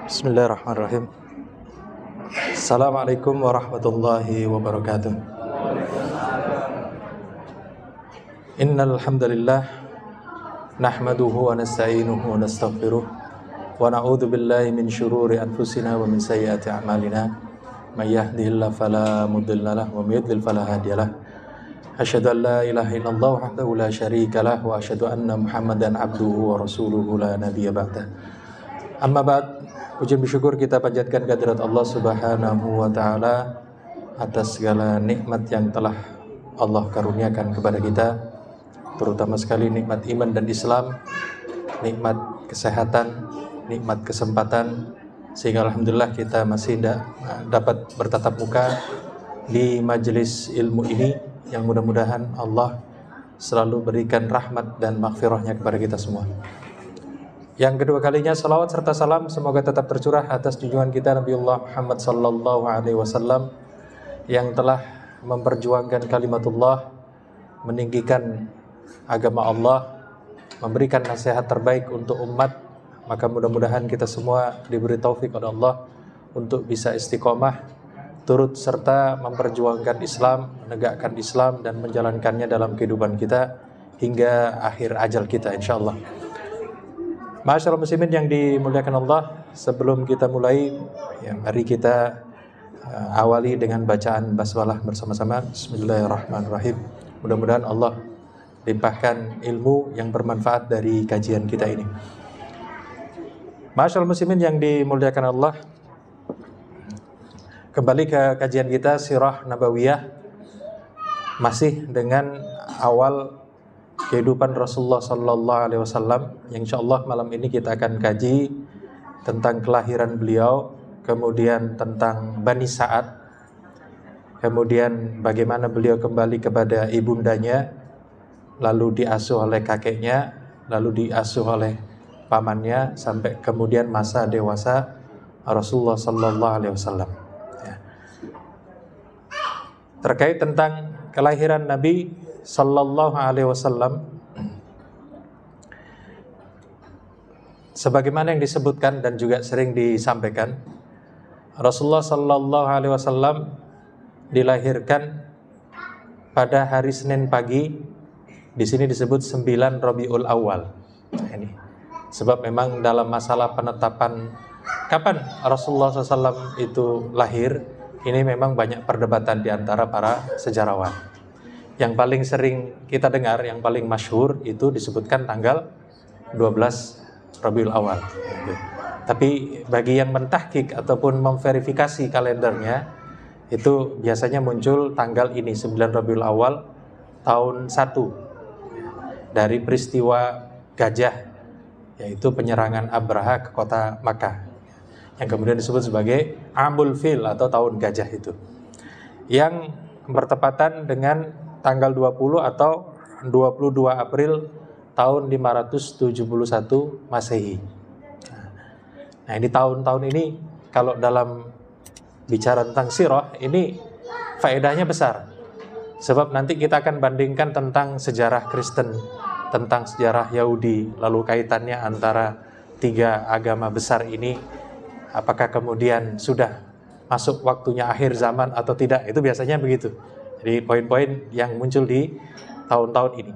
Bismillahirrahmanirrahim. Assalamualaikum warahmatullahi wabarakatuh. Innal hamdalillah nahmaduhu wa nasta'inuhu wa nastaghfiruh wa na'udzu billahi min syururi anfusina wa min sayyiati a'malina. May yahdihillahu fala mudilla lahu wa may yudlil fala hadiyalah. Asyhadu an la ilaha illallah wahdahu la syarika lah wa asyhadu anna Muhammadan abduhu wa rasuluhu la nabiyya ba'dah. Amma ba'd. Puji bersyukur kita panjatkan kehadirat Allah Subhanahu wa taala atas segala nikmat yang telah Allah karuniakan kepada kita, terutama sekali nikmat iman dan Islam, nikmat kesehatan, nikmat kesempatan, sehingga alhamdulillah kita masih dapat bertatap muka di majelis ilmu ini, yang mudah-mudahan Allah selalu berikan rahmat dan maghfirahnya kepada kita semua. Yang kedua kalinya, salawat serta salam semoga tetap tercurah atas junjungan kita Nabiullah Muhammad sallallahu alaihi wasallam yang telah memperjuangkan kalimatullah, meninggikan agama Allah, memberikan nasihat terbaik untuk umat. Maka mudah-mudahan kita semua diberi taufik oleh Allah untuk bisa istiqomah, turut serta memperjuangkan Islam, menegakkan Islam dan menjalankannya dalam kehidupan kita hingga akhir ajal kita insyaallah. Ma'asyiral muslimin yang dimuliakan Allah, sebelum kita mulai, mari kita awali dengan bacaan basmalah bersama-sama. Bismillahirrahmanirrahim. Mudah-mudahan Allah limpahkan ilmu yang bermanfaat dari kajian kita ini. Ma'asyiral muslimin yang dimuliakan Allah, kembali ke kajian kita Sirah Nabawiyah, masih dengan awal kehidupan Rasulullah sallallahu alaihi wasallam, yang insyaallah malam ini kita akan kaji tentang kelahiran beliau, kemudian tentang Bani Sa'ad, kemudian bagaimana beliau kembali kepada ibundanya, lalu diasuh oleh kakeknya, lalu diasuh oleh pamannya, sampai kemudian masa dewasa Rasulullah sallallahu alaihi wasallam. Terkait tentang kelahiran Nabi sallallahu alaihi wasallam, sebagaimana yang disebutkan dan juga sering disampaikan, Rasulullah sallallahu alaihi wasallam dilahirkan pada hari Senin pagi. Di sini disebut 9 Rabiul Awal. Ini sebab memang dalam masalah penetapan kapan Rasulullah SAW itu lahir, ini memang banyak perdebatan di antara para sejarawan. Yang paling sering kita dengar, yang paling masyhur itu disebutkan tanggal 12 Rabiul Awal. Tapi bagi yang mentahqiq ataupun memverifikasi kalendernya, itu biasanya muncul tanggal ini 9 Rabiul Awal tahun 1 dari peristiwa Gajah, yaitu penyerangan Abraha ke kota Makkah, yang kemudian disebut sebagai Amul Fil atau tahun gajah itu, yang bertepatan dengan tanggal 20 atau 22 April tahun 571 Masehi. Nah, ini tahun-tahun ini kalau dalam bicara tentang sirah ini faedahnya besar. Sebab nanti kita akan bandingkan tentang sejarah Kristen, tentang sejarah Yahudi, lalu kaitannya antara 3 agama besar ini, apakah kemudian sudah masuk waktunya akhir zaman atau tidak, itu biasanya begitu. Jadi poin-poin yang muncul di tahun-tahun ini.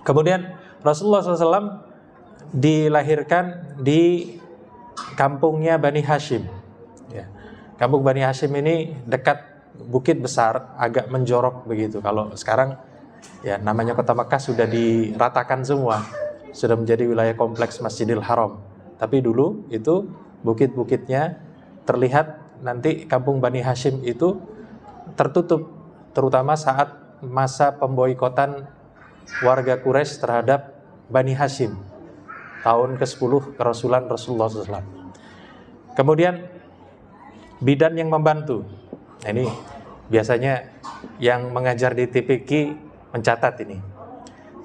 Kemudian Rasulullah SAW dilahirkan di kampungnya Bani Hashim. Kampung Bani Hashim ini dekat Bukit Besar, agak menjorok begitu. Kalau sekarang ya namanya kota Makkah sudah diratakan semua, sudah menjadi wilayah kompleks Masjidil Haram. Tapi dulu itu bukit-bukitnya terlihat. Nanti kampung Bani Hashim itu tertutup, terutama saat masa pemboikotan warga Quraisy terhadap Bani Hashim tahun ke-10 kerasulan Rasulullah SAW. Kemudian bidan yang membantu. Nah, ini biasanya yang mengajar di TPQ mencatat ini.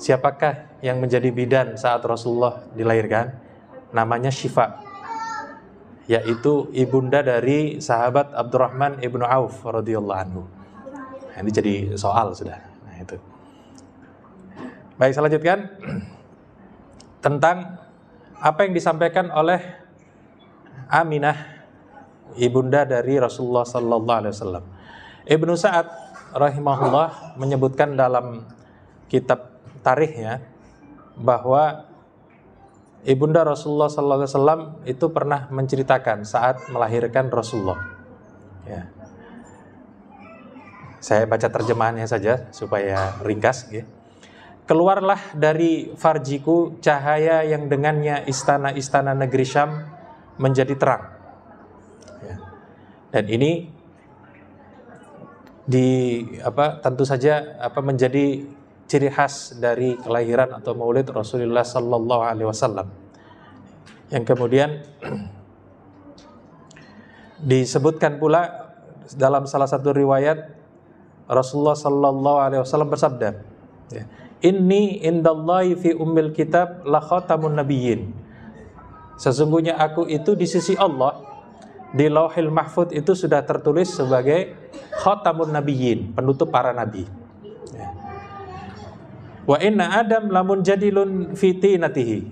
Siapakah yang menjadi bidan saat Rasulullah dilahirkan? Namanya Syifa, yaitu ibunda dari sahabat Abdurrahman ibnu Auf radhiyallahu anhu. Nah, ini jadi soal sudah. Nah, itu. Baik, saya lanjutkan tentang apa yang disampaikan oleh Aminah, ibunda dari Rasulullah sallallahu alaihi wasallam. Ibnu Sa'ad rahimahullah menyebutkan dalam kitab tarikhnya bahwa ibunda Rasulullah sallallahu alaihi wasallam itu pernah menceritakan saat melahirkan Rasulullah. Ya. Saya baca terjemahannya saja supaya ringkas. Ya. Keluarlah dari farjiku cahaya yang dengannya istana-istana negeri Syam menjadi terang. Ya. Dan ini tentu saja menjadi ciri khas dari kelahiran atau maulid Rasulullah sallallahu alaihi wasallam. Yang kemudian disebutkan pula dalam salah satu riwayat Rasulullah sallallahu alaihi wasallam bersabda, "Inni indallahi fi ummil kitab la khatamun nabiyyin." Sesungguhnya aku itu di sisi Allah di Lauhil Mahfuz itu sudah tertulis sebagai khatamun nabiyyin, penutup para nabi. Wa inna Adam lamun jadilun fi tinatihi,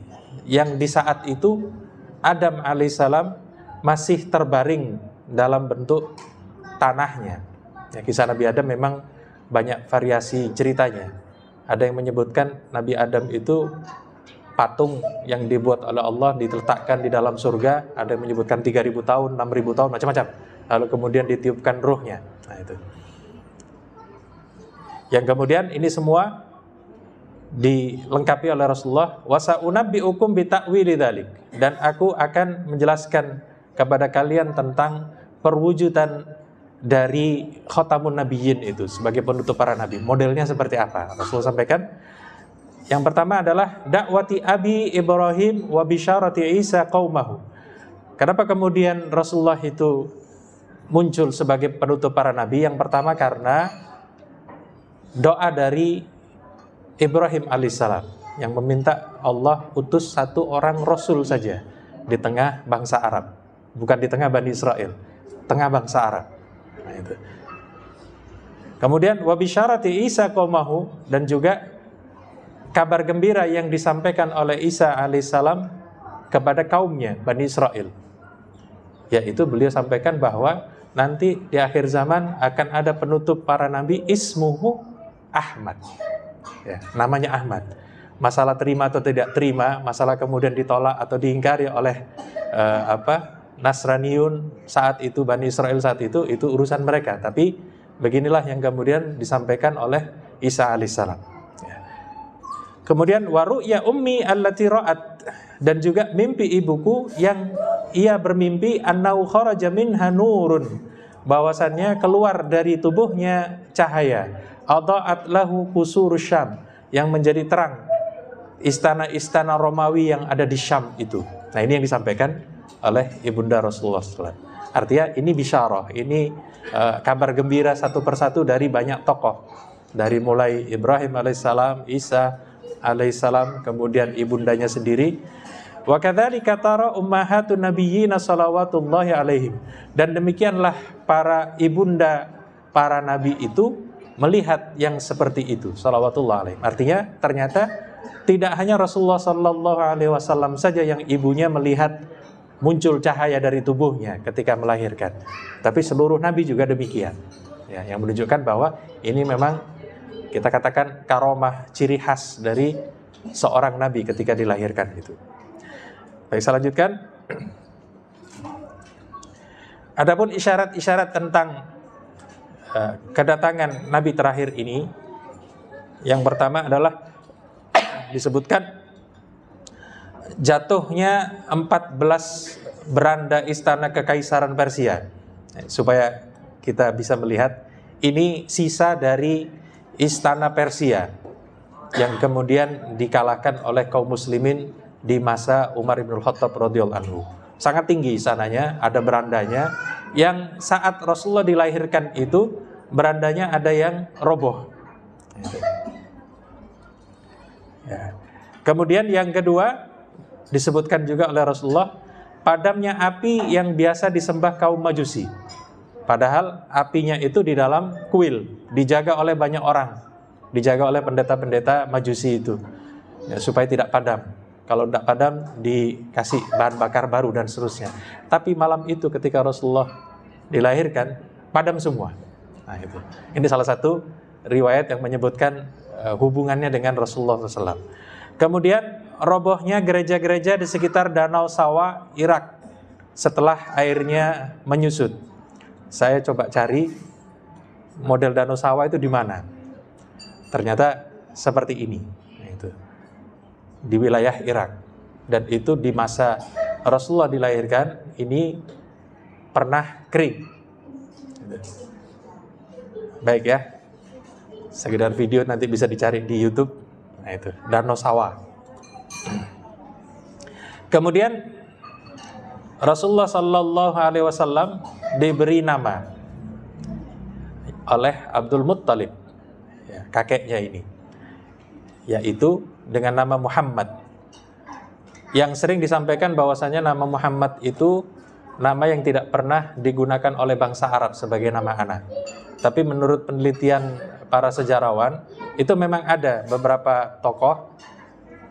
yang di saat itu Adam alaihissalam masih terbaring dalam bentuk tanahnya. Ya, kisah Nabi Adam memang banyak variasi ceritanya. Ada yang menyebutkan Nabi Adam itu patung yang dibuat oleh Allah diletakkan di dalam surga. Ada yang menyebutkan 3.000 tahun, 6.000 tahun, macam-macam. Lalu kemudian ditiupkan ruhnya. Nah, itu. Yang kemudian ini semua dilengkapi oleh Rasulullah, wa sa'unabbi'ukum bi ta'wili dzalik, dan aku akan menjelaskan kepada kalian tentang perwujudan dari khatamun nabiyyin itu sebagai penutup para nabi. Modelnya seperti apa? Rasulullah sampaikan, yang pertama adalah dakwati abi Ibrahim wa bisyarati Isa qaumahu. Kenapa kemudian Rasulullah itu muncul sebagai penutup para nabi? Yang pertama karena doa dari Ibrahim alaihissalam yang meminta Allah utus satu orang Rasul saja di tengah bangsa Arab, bukan di tengah Bani Israel, tengah bangsa Arab. Nah, itu. Kemudian wa bisyarati Isa qaumahu, dan juga kabar gembira yang disampaikan oleh Isa alaihissalam kepada kaumnya Bani Israel, yaitu beliau sampaikan bahwa nanti di akhir zaman akan ada penutup para nabi ismuhu Ahmad. Ya, namanya Ahmad. Masalah terima atau tidak terima, masalah kemudian ditolak atau diingkari oleh Nasraniun saat itu, Bani Israel saat itu urusan mereka. Tapi beginilah yang kemudian disampaikan oleh Isa alaihissalam. Ya. Kemudian waru'ya ummi allati ra'at, dan juga mimpi ibuku yang ia bermimpi annau kharaja minha nurun, bahwasannya keluar dari tubuhnya cahaya, adha'at lahu qusur Syam, yang menjadi terang istana-istana Romawi yang ada di Syam itu. Nah, ini yang disampaikan oleh ibunda Rasulullah SAW. Artinya ini bisyarah, ini kabar gembira satu persatu dari banyak tokoh, dari mulai Ibrahim alaihissalam, Isa alaihissalam, kemudian ibundanya sendiri. Wa kadzalika tara ummahatun nabiyyin shalawatullahi alaihim, dan demikianlah para ibunda para nabi itu melihat yang seperti itu, shalawatullahi alaihim. Artinya ternyata tidak hanya Rasulullah sallallahu alaihi wasallam saja yang ibunya melihat muncul cahaya dari tubuhnya ketika melahirkan, tapi seluruh nabi juga demikian. Ya, yang menunjukkan bahwa ini memang kita katakan karomah, ciri khas dari seorang nabi ketika dilahirkan itu. Baik, saya lanjutkan. Adapun isyarat-isyarat tentang kedatangan nabi terakhir ini, yang pertama adalah disebutkan jatuhnya 14 beranda istana kekaisaran Persia. Supaya kita bisa melihat ini sisa dari istana Persia yang kemudian dikalahkan oleh kaum muslimin di masa Umar bin Khattab radhiyallahu anhu. Sangat tinggi istananya, ada berandanya, yang saat Rasulullah dilahirkan itu berandanya ada yang roboh. Ya. Kemudian yang kedua disebutkan juga oleh Rasulullah, padamnya api yang biasa disembah kaum Majusi. Padahal apinya itu di dalam kuil, dijaga oleh banyak orang, dijaga oleh pendeta-pendeta Majusi itu, ya, supaya tidak padam. kalau tidak padam dikasih bahan bakar baru dan seterusnya. Tapi malam itu ketika Rasulullah dilahirkan, padam semua. Nah itu. Ini salah satu riwayat yang menyebutkan hubungannya dengan Rasulullah SAW. Kemudian robohnya gereja-gereja di sekitar Danau Sawa, Irak setelah airnya menyusut. Saya coba cari model Danau Sawa itu di mana. Ternyata seperti ini. Nah, itu. Di wilayah Irak. Dan itu di masa Rasulullah dilahirkan, ini pernah kering. Baik ya. Sekedar video nanti bisa dicari di YouTube. Nah itu, Danau Sawa. Kemudian Rasulullah Sallallahu Alaihi Wasallam diberi nama oleh Abdul Muttalib, ya, kakeknya ini, yaitu dengan nama Muhammad. Yang sering disampaikan bahwasanya nama Muhammad itu nama yang tidak pernah digunakan oleh bangsa Arab sebagai nama anak. Tapi menurut penelitian para sejarawan, itu memang ada beberapa tokoh,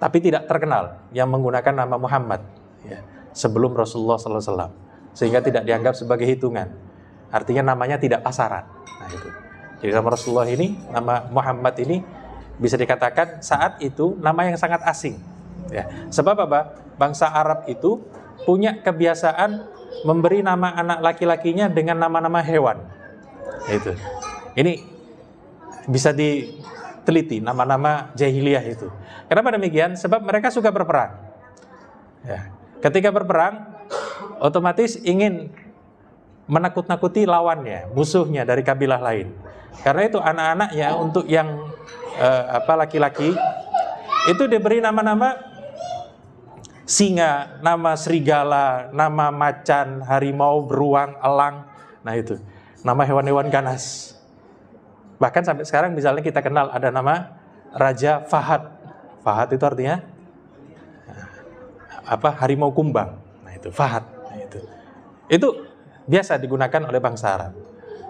tapi tidak terkenal, yang menggunakan nama Muhammad ya, sebelum Rasulullah SAW, sehingga tidak dianggap sebagai hitungan. Artinya namanya tidak pasaran. Nah itu. Jadi nama Rasulullah ini, nama Muhammad ini bisa dikatakan saat itu nama yang sangat asing. Ya. Sebab apa? Bangsa Arab itu punya kebiasaan memberi nama anak laki-lakinya dengan nama-nama hewan. Itu. Ini bisa diteliti nama-nama jahiliyah itu. Kenapa demikian? Sebab mereka suka berperang. Ya. Ketika berperang, otomatis ingin menakut-nakuti lawannya, musuhnya dari kabilah lain. Karena itu anak-anaknya untuk yang laki-laki itu diberi nama-nama singa, nama serigala, nama macan, harimau, beruang, elang. Nah itu, nama hewan-hewan ganas. Bahkan sampai sekarang misalnya kita kenal ada nama Raja Fahad. Fahad itu artinya harimau kumbang. Nah itu Fahad. Nah, itu biasa digunakan oleh bangsa Arab.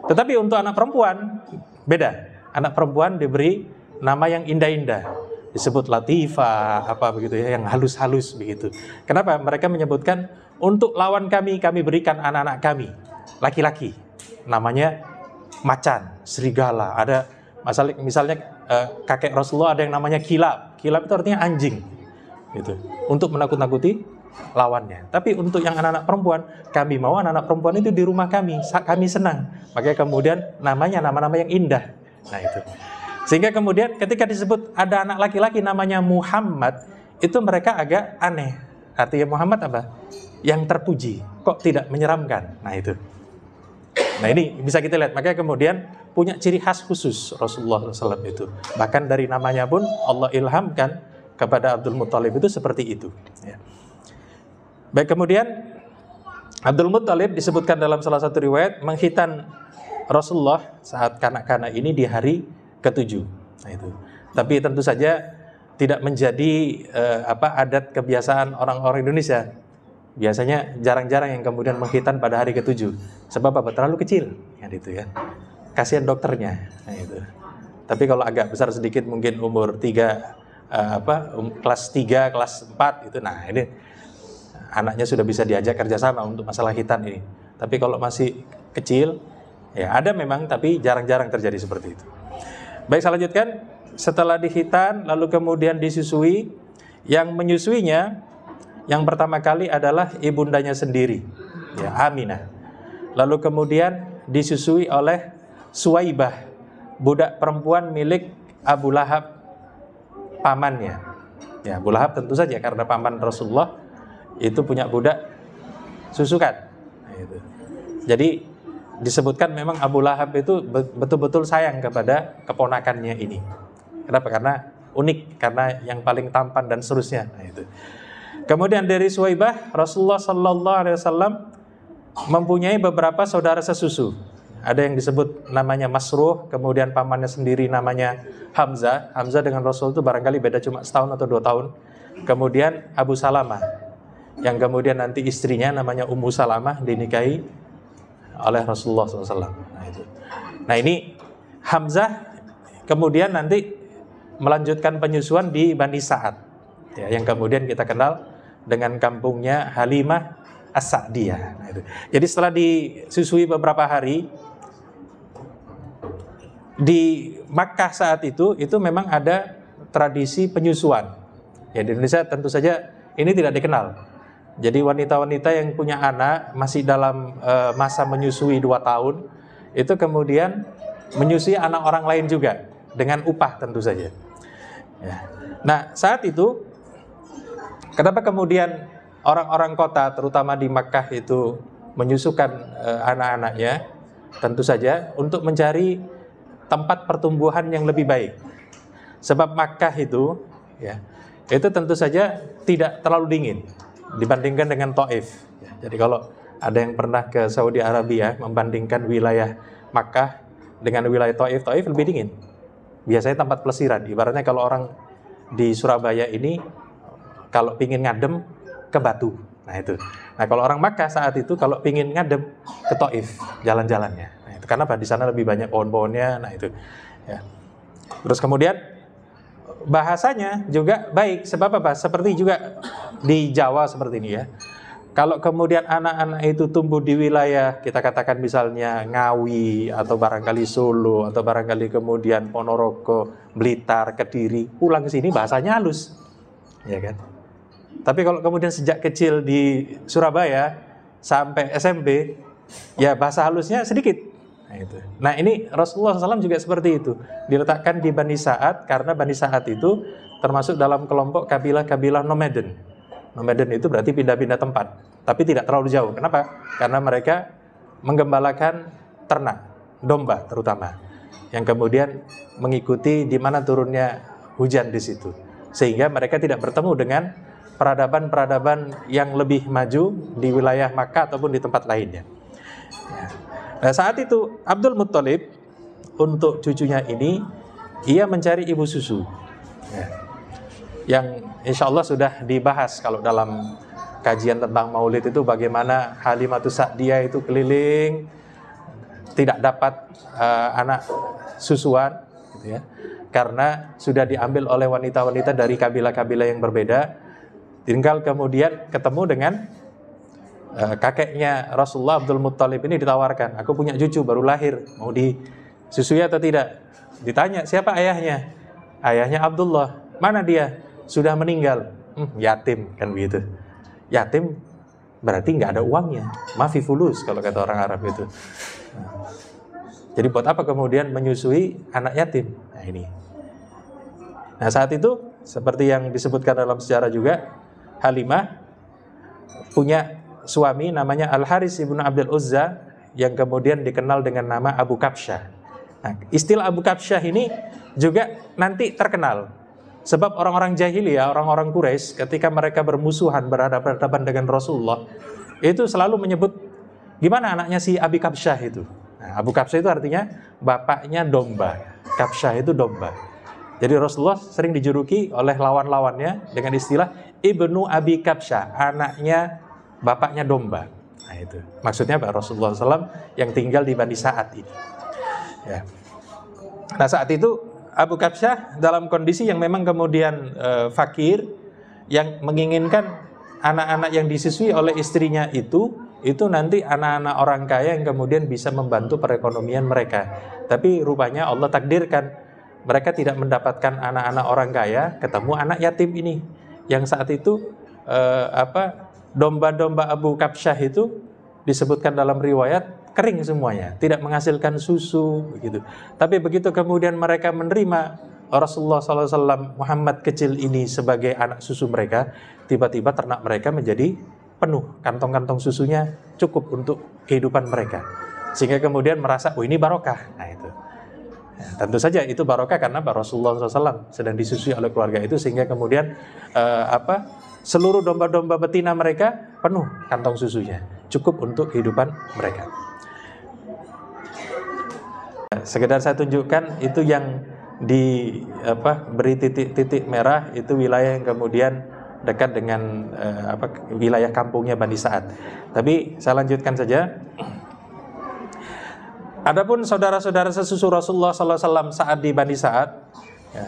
Tetapi untuk anak perempuan beda. Anak perempuan diberi nama yang indah-indah, disebut latifah, begitu ya, yang halus-halus begitu. Kenapa? Mereka menyebutkan untuk lawan kami berikan anak-anak kami laki-laki. Namanya macan, serigala. Ada misalnya kakek Rasulullah ada yang namanya kilab. Kilab itu artinya anjing. Gitu. Untuk menakut-nakuti lawannya. Tapi untuk yang anak-anak perempuan, kami mau anak-anak perempuan itu di rumah kami senang. Makanya kemudian namanya nama-nama yang indah. Nah itu. Sehingga kemudian ketika disebut ada anak laki-laki namanya Muhammad, itu mereka agak aneh. Artinya Muhammad apa? Yang terpuji. Kok tidak menyeramkan? Nah itu. Nah ini bisa kita lihat. Makanya kemudian punya ciri khas khusus Rasulullah SAW itu. Bahkan dari namanya pun Allah ilhamkan kepada Abdul Muttalib itu seperti itu. Ya. Baik, kemudian Abdul Muttalib disebutkan dalam salah satu riwayat menghitan Rasulullah saat kanak-kanak ini di hari ke-7. Nah itu. Tapi tentu saja tidak menjadi adat kebiasaan orang-orang Indonesia. Biasanya jarang-jarang yang kemudian menghitan pada hari ke-7. Sebab apa? Terlalu kecil, kan itu ya. Kasihan dokternya. Nah itu. Tapi kalau agak besar sedikit mungkin umur 3 kelas 3, kelas 4 itu, nah ini anaknya sudah bisa diajak kerjasama untuk masalah hitan ini. Tapi kalau masih kecil, ya ada memang, tapi jarang-jarang terjadi seperti itu. Baik, saya lanjutkan. Setelah dihitan, lalu kemudian disusui. Yang menyusuinya, yang pertama kali adalah ibundanya sendiri, ya, Aminah. Lalu kemudian disusui oleh Suwaibah, budak perempuan milik Abu Lahab, pamannya. Ya, Abu Lahab tentu saja karena paman Rasulullah itu punya budak susukan. Nah, itu. Jadi disebutkan memang Abu Lahab itu betul-betul sayang kepada keponakannya ini. Kenapa? Karena unik, karena yang paling tampan dan seterusnya. Nah, itu. Kemudian dari Suwaibah, Rasulullah Sallallahu Alaihi Wasallam mempunyai beberapa saudara sesusu. Ada yang disebut namanya Masruh, kemudian pamannya sendiri namanya Hamzah. Hamzah dengan Rasul itu barangkali beda cuma setahun atau 2 tahun. Kemudian Abu Salamah, yang kemudian nanti istrinya namanya Ummu Salamah dinikahi oleh Rasulullah SAW. Nah ini Hamzah kemudian nanti melanjutkan penyusuan di Bani Sa'ad. ya, yang kemudian kita kenal dengan kampungnya Halimah As-Sa'diyah. Nah, itu. Jadi setelah disusui beberapa hari di Makkah saat itu memang ada tradisi penyusuan. Ya, di Indonesia tentu saja ini tidak dikenal. Jadi wanita-wanita yang punya anak masih dalam masa menyusui 2 tahun, itu kemudian menyusui anak orang lain juga dengan upah tentu saja. Ya. Nah, saat itu kenapa kemudian orang-orang kota terutama di Makkah itu menyusukan anak-anaknya? Tentu saja untuk mencari tempat pertumbuhan yang lebih baik. Sebab Makkah itu ya, itu tentu saja tidak terlalu dingin dibandingkan dengan Taif. Ya, jadi kalau ada yang pernah ke Saudi Arabia membandingkan wilayah Makkah dengan wilayah Taif, Taif lebih dingin. Biasanya tempat pelesiran. Ibaratnya kalau orang di Surabaya ini kalau pingin ngadem ke Batu. Nah itu. Nah kalau orang Makkah saat itu kalau pingin ngadem ke Taif jalan-jalannya. Nah itu karena di sana lebih banyak pohon-pohonnya. Nah itu. Ya. Terus kemudian bahasanya juga baik. Sebab apa? Seperti juga di Jawa seperti ini ya. Kalau kemudian anak-anak itu tumbuh di wilayah, kita katakan misalnya Ngawi, atau barangkali Solo, atau barangkali kemudian Ponorogo, Blitar, Kediri, pulang ke sini bahasanya halus, ya kan? Tapi kalau kemudian sejak kecil di Surabaya sampai SMP, ya bahasa halusnya sedikit. Nah ini Rasulullah SAW juga seperti itu, diletakkan di Bani Sa'ad karena Bani Sa'ad itu termasuk dalam kelompok kabilah-kabilah nomaden. Nomaden itu berarti pindah-pindah tempat, tapi tidak terlalu jauh. Kenapa? Karena mereka menggembalakan ternak, domba terutama, yang kemudian mengikuti di mana turunnya hujan di situ, sehingga mereka tidak bertemu dengan peradaban-peradaban yang lebih maju di wilayah Makkah ataupun di tempat lainnya. Nah, saat itu Abdul Muttalib untuk cucunya ini, ia mencari ibu susu. Yang insya Allah sudah dibahas kalau dalam kajian tentang maulid itu, bagaimana Halimatus Sa'diyah itu keliling tidak dapat anak susuan gitu ya, karena sudah diambil oleh wanita-wanita dari kabilah-kabilah yang berbeda. Tinggal kemudian ketemu dengan kakeknya Rasulullah, Abdul Muttalib ini, ditawarkan, aku punya cucu baru lahir, mau disusui atau tidak? Ditanya siapa ayahnya? Ayahnya Abdullah. Mana dia? Sudah meninggal. Yatim, kan begitu. Yatim berarti nggak ada uangnya, mafi fulus kalau kata orang Arab itu. Jadi buat apa kemudian menyusui anak yatim? Nah ini. Nah saat itu seperti yang disebutkan dalam sejarah juga, Halimah punya suami namanya Al-Haris ibnu Abdul Uzza, yang kemudian dikenal dengan nama Abu Kabsyah. Nah, istilah Abu Kabsyah ini juga nanti terkenal. Sebab orang-orang jahiliyah, orang-orang Quraisy, ketika mereka bermusuhan berhadapan dengan Rasulullah, itu selalu menyebut gimana anaknya si Abi Kabsyah itu. Nah, Abu Kabsyah itu artinya bapaknya domba. Kabsyah itu domba. Jadi Rasulullah sering dijuluki oleh lawan-lawannya dengan istilah Ibnu Abi Kabsyah, anaknya bapaknya domba. Nah itu maksudnya Pak Rasulullah SAW yang tinggal di Bani Sa'ad ini. Ya. Nah saat itu Abu Kabsyah dalam kondisi yang memang kemudian fakir, yang menginginkan anak-anak yang disusui oleh istrinya itu nanti anak-anak orang kaya yang kemudian bisa membantu perekonomian mereka. Tapi rupanya Allah takdirkan mereka tidak mendapatkan anak-anak orang kaya, ketemu anak yatim ini, yang saat itu domba-domba Abu Kabsyah itu disebutkan dalam riwayat kering semuanya, tidak menghasilkan susu begitu. Tapi begitu kemudian mereka menerima Rasulullah SAW, Muhammad kecil ini sebagai anak susu mereka, tiba-tiba ternak mereka menjadi penuh, kantong-kantong susunya cukup untuk kehidupan mereka, sehingga kemudian merasa, oh ini barokah. Nah itu, ya, tentu saja itu barokah karena Rasulullah SAW sedang disusui oleh keluarga itu, sehingga kemudian seluruh domba-domba betina mereka penuh kantong susunya, cukup untuk kehidupan mereka. Sekedar saya tunjukkan itu yang beri titik-titik merah, itu wilayah yang kemudian dekat dengan wilayah kampungnya Bani Sa'ad. Tapi saya lanjutkan saja. Adapun saudara-saudara sesusu Rasulullah SAW saat di Bani Sa'ad, ya,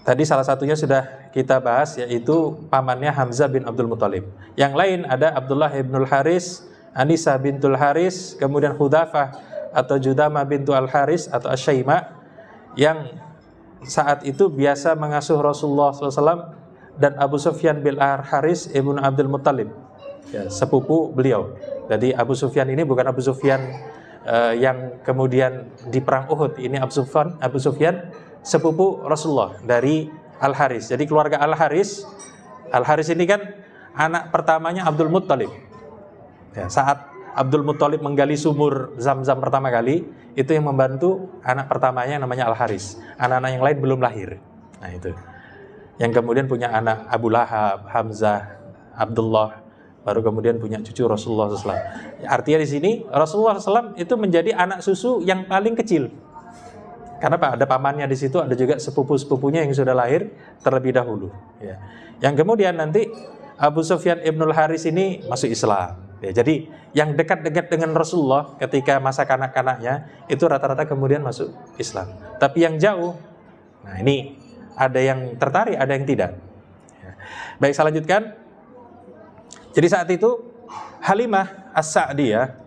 Tadi salah satunya sudah kita bahas, yaitu pamannya Hamzah bin Abdul Muthalib. Yang lain ada Abdullah ibnul Haris, Anisa bintul Haris, kemudian Hudzafah atau Judama bintu Al Haris atau Asyaima, yang saat itu biasa mengasuh Rasulullah SAW, dan Abu Sufyan bin Al Haris ibnu Abdul Muthalib, ya, sepupu beliau. Jadi Abu Sufyan ini bukan Abu Sufyan yang kemudian di perang Uhud. Ini Abu Sufyan sepupu Rasulullah dari Al Haris. Jadi keluarga Al Haris ini kan anak pertamanya Abdul Muthalib. Ya, saat Abdul Muthalib menggali sumur Zam-Zam pertama kali, itu yang membantu anak pertamanya namanya Al Haris. Anak-anak yang lain belum lahir. Nah itu. Yang kemudian punya anak Abu Lahab, Hamzah, Abdullah, baru kemudian punya cucu Rasulullah SAW. Artinya di sini Rasulullah SAW itu menjadi anak susu yang paling kecil. Karena Pak, ada pamannya di situ, ada juga sepupu-sepupunya yang sudah lahir terlebih dahulu. Ya. Yang kemudian nanti Abu Sufyan ibnul Haris ini masuk Islam. Ya, jadi yang dekat-dekat dengan Rasulullah ketika masa kanak-kanaknya itu rata-rata kemudian masuk Islam. Tapi yang jauh, nah ini ada yang tertarik, ada yang tidak. Ya. Baik, saya lanjutkan. Jadi saat itu Halimah As-Sa'diyah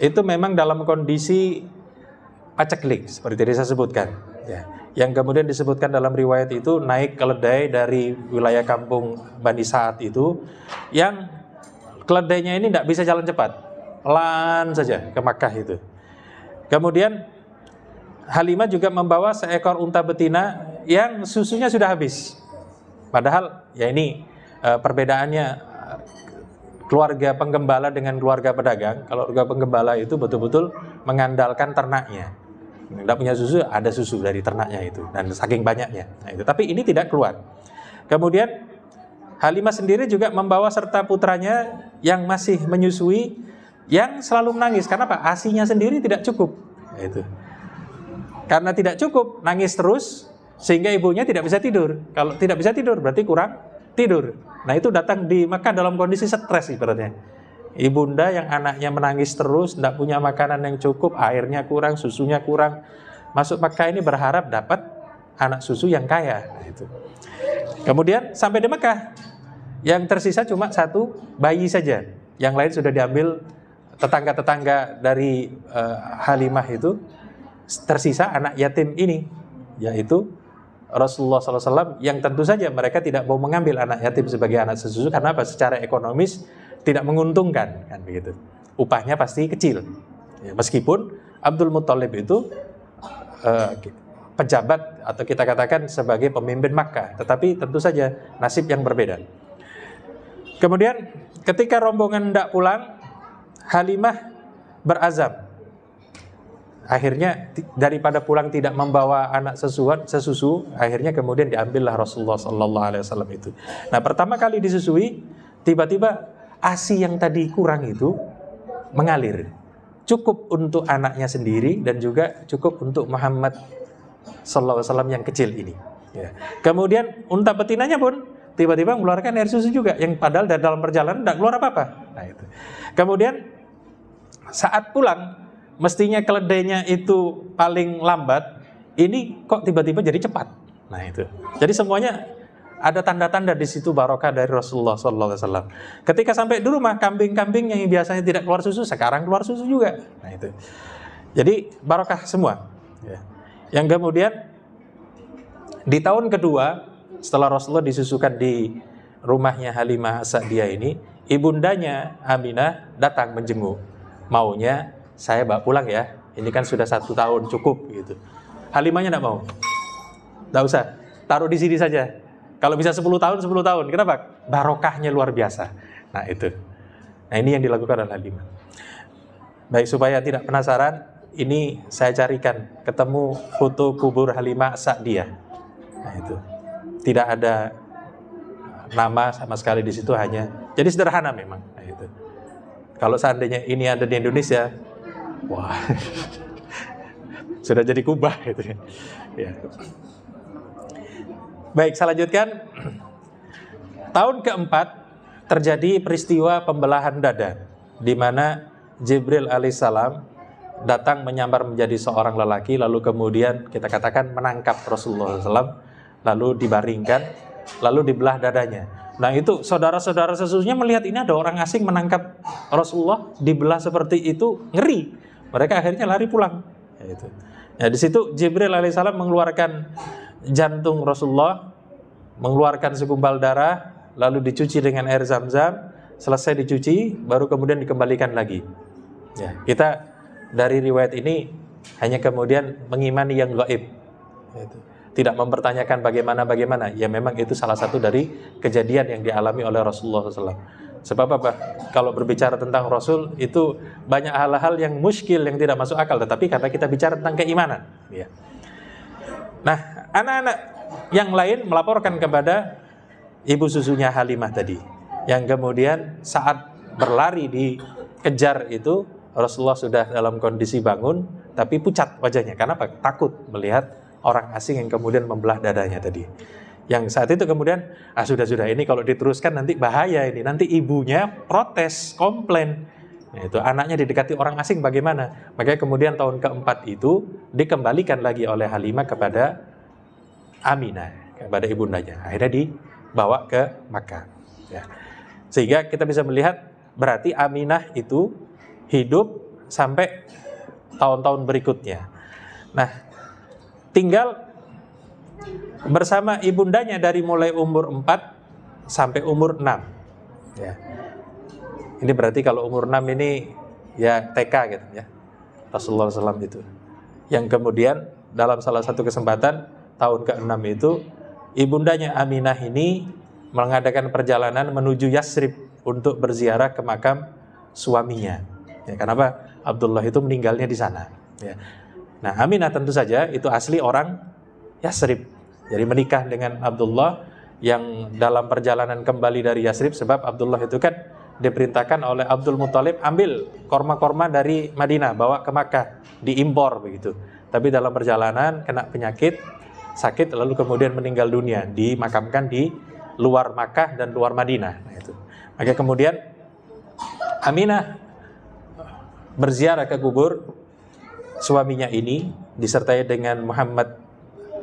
itu memang dalam kondisi paceklik seperti tadi saya sebutkan, ya. Yang kemudian disebutkan dalam riwayat itu naik keledai dari wilayah kampung Bani Sa'ad itu, yang keledainya ini tidak bisa jalan cepat, pelan saja ke Makkah itu. Kemudian Halimah juga membawa seekor unta betina yang susunya sudah habis. Padahal ya ini perbedaannya keluarga penggembala dengan keluarga pedagang. Kalau keluarga penggembala itu betul-betul mengandalkan ternaknya. Tidak punya susu, ada susu dari ternaknya itu, dan saking banyaknya. Nah, itu. Tapi ini tidak keluar. Kemudian Halimah sendiri juga membawa serta putranya yang masih menyusui, yang selalu menangis. Karena apa? ASInya sendiri tidak cukup. Nah, itu. Karena tidak cukup, nangis terus, sehingga ibunya tidak bisa tidur. Kalau tidak bisa tidur, berarti kurang tidur. Nah itu datang di Makkah dalam kondisi stres ibaratnya. Ibunda yang anaknya menangis terus, tidak punya makanan yang cukup, airnya kurang, susunya kurang. Masuk Makkah ini berharap dapat anak susu yang kaya. Nah, itu. Kemudian sampai di Makkah, yang tersisa cuma satu bayi saja. Yang lain sudah diambil tetangga-tetangga dari Halimah itu. Tersisa anak yatim ini, yaitu Rasulullah SAW, yang tentu saja mereka tidak mau mengambil anak yatim sebagai anak sesusu. Karena apa? Secara ekonomis tidak menguntungkan, kan begitu. Upahnya pasti kecil. Ya, meskipun Abdul Muthalib itu pejabat atau kita katakan sebagai pemimpin Makkah, tetapi tentu saja nasib yang berbeda. Kemudian ketika rombongan hendak pulang, Halimah berazam. Akhirnya daripada pulang tidak membawa anak sesusu, akhirnya kemudian diambillah Rasulullah SAW itu. Nah pertama kali disusui, tiba-tiba ASI yang tadi kurang itu mengalir. Cukup untuk anaknya sendiri dan juga cukup untuk Muhammad SAW yang kecil ini. Ya. Kemudian unta betinanya pun tiba-tiba mengeluarkan air susu juga, yang padahal dalam perjalanan tidak keluar apa-apa. Nah, itu. Kemudian saat pulang, mestinya keledainya itu paling lambat, ini kok tiba-tiba jadi cepat. Nah itu. Jadi semuanya ada tanda-tanda di situ barokah dari Rasulullah SAW. Ketika sampai di rumah, kambing-kambing yang biasanya tidak keluar susu, sekarang keluar susu juga. Nah itu. Jadi barokah semua. Ya. Yang kemudian di tahun kedua setelah Rasulullah disusukan di rumahnya Halimah As-Sa'diyah ini, ibundanya Aminah datang menjenguk. Maunya saya bawa pulang ya, ini kan sudah 1 tahun cukup gitu. Halimahnya tidak mau, tidak usah, taruh di sini saja. Kalau bisa 10 tahun, 10 tahun. Kenapa? Barokahnya luar biasa. Nah itu. Nah ini yang dilakukan oleh Halimah. Baik, supaya tidak penasaran, ini saya carikan, ketemu foto kubur Halimah As-Sa'diyah. Nah itu. Tidak ada nama sama sekali di situ, hanya. Jadi sederhana memang. Nah itu. Kalau seandainya ini ada di Indonesia, wah, sudah jadi kubah gitu ya. Baik, saya lanjutkan. Tahun keempat terjadi peristiwa pembelahan dada, di mana Jibril alaihissalam datang menyamar menjadi seorang lelaki, lalu kemudian kita katakan menangkap Rasulullah SAW, lalu dibaringkan, lalu dibelah dadanya. Nah itu saudara-saudara sesungguhnya melihat ini ada orang asing menangkap Rasulullah dibelah seperti itu, ngeri. Mereka akhirnya lari pulang. Ya, di situ Jibril alaihissalam mengeluarkan jantung Rasulullah, mengeluarkan segumpal darah, lalu dicuci dengan air zam-zam. Selesai dicuci, baru kemudian dikembalikan lagi. Ya, kita dari riwayat ini hanya kemudian mengimani yang gaib, tidak mempertanyakan bagaimana. Ya memang itu salah satu dari kejadian yang dialami oleh Rasulullah SAW. Sebab apa? Kalau berbicara tentang Rasul itu banyak hal-hal yang muskil, yang tidak masuk akal. Tetapi karena kita bicara tentang keimanan, ya. Nah, anak-anak yang lain melaporkan kepada ibu susunya Halimah tadi, yang kemudian saat berlari dikejar itu Rasulullah sudah dalam kondisi bangun, tapi pucat wajahnya. Karena apa? Takut melihat orang asing yang kemudian membelah dadanya tadi. Yang saat itu kemudian, sudah ini kalau diteruskan nanti bahaya ini. Nanti ibunya protes, komplain. Nah, itu anaknya didekati orang asing bagaimana? Makanya kemudian tahun keempat itu dikembalikan lagi oleh Halimah kepada Aminah, kepada ibundanya. Akhirnya dibawa ke Makkah. Ya. Sehingga kita bisa melihat berarti Aminah itu hidup sampai tahun-tahun berikutnya. Nah, tinggal bersama ibundanya dari mulai umur 4 sampai umur 6. Ya. Ini berarti kalau umur 6 ini ya TK gitu ya. Rasulullah SAW itu. Yang kemudian dalam salah satu kesempatan tahun ke-6 itu ibundanya Aminah ini mengadakan perjalanan menuju Yasrib untuk berziarah ke makam suaminya. Ya, kenapa? Abdullah itu meninggalnya di sana. Ya. Nah, Aminah tentu saja itu asli orang Yasrib. Jadi menikah dengan Abdullah yang dalam perjalanan kembali dari Yasrib, sebab Abdullah itu kan diperintahkan oleh Abdul Muthalib ambil korma-korma dari Madinah bawa ke Makkah, diimpor begitu. Tapi dalam perjalanan kena penyakit, sakit, lalu kemudian meninggal dunia, dimakamkan di luar Makkah dan luar Madinah. Nah, itu. Maka kemudian Aminah berziarah ke kubur suaminya ini disertai dengan Muhammad